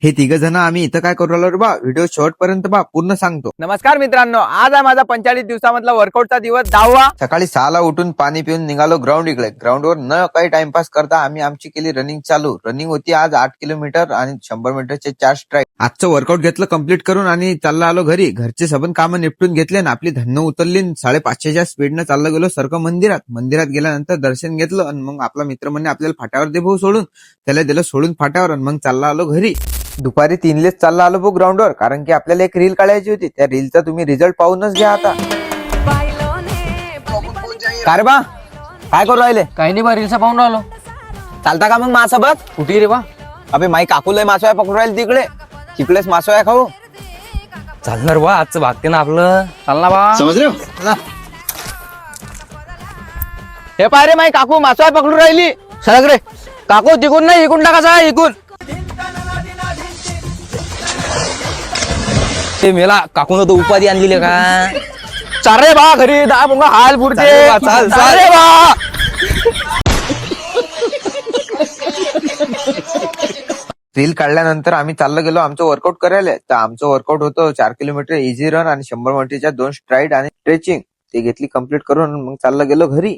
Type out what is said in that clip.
हे तिघ जण आम्ही इथं काय करू राहिलो रे बा, व्हिडिओ शेवटपर्यंत बा पूर्ण सांगतो. नमस्कार मित्रांनो, आज आहे माझा 45 दिवसामधला वर्कआउटचा दिवस 10वा. सकाळी 6ला उठून पाणी पिऊन निघालो ग्राउंड इकडे. ग्राउंडवर न काही टाइमपास करता आम्ही आमची केली रनिंग चालू. रनिंग होती आज 8 किलोमीटर आणि 100 मीटरचे 4 स्ट्राईक. आजचं वर्कआउट घेतलं कम्प्लीट करून आणि चालला आलो घरी. घरचे सबन कामं निपटून घेतले आणि आपली धन्न उतरली. 550च्या स्पीडनं चाललं गेलो सारखं मंदिरात. मंदिरात गेल्यानंतर दर्शन घेतलं आणि मग आपला मित्र म्हणणे आपल्याला फाट्यावर दे भाऊ सोडून. त्याला दिलं सोडून फाट्यावर आणि मग चालला आलो घरी. दुपारी 3लेच चालला आलो भाऊ ग्राउंडवर, कारण की आपल्याला एक रील काढायची होती. त्या रीलचा तुम्ही रिझल्ट पाहूनच घ्या आता. का रे बा, काय करू राहिले? काही नाही बा, रील्स पाहून राहिलो. चालता का मग माझ्यासोबत? कुठे रे बा? अबे माई काकूला मासोया पकडून राहील तिकडेच मासोया खाऊ. चालणार बा, आजचं भागते ना आपलं. चाल ना बा. समज रे हे पाय रे, माई काकू मासोया पकडून राहिली. सरक रे काकू, तिकून नाही इकून टाकायचा, इकून. ते मेला काकून तो उपाधी आणलेली का? चाल रे बा घरी, दहा मुंगा हाल पुरते. चाल, चाल, चाल रे बा. रील काढल्यानंतर आम्ही चाललं गेलो आमचं वर्कआउट करायला. तर आमचं वर्कआउट होतं 4 किलोमीटर इझी रन आणि 100 मीटरच्या 2 स्ट्राईड आणि स्ट्रेचिंग. ते घेतली कम्प्लीट करून मग चाललं गेलो घरी.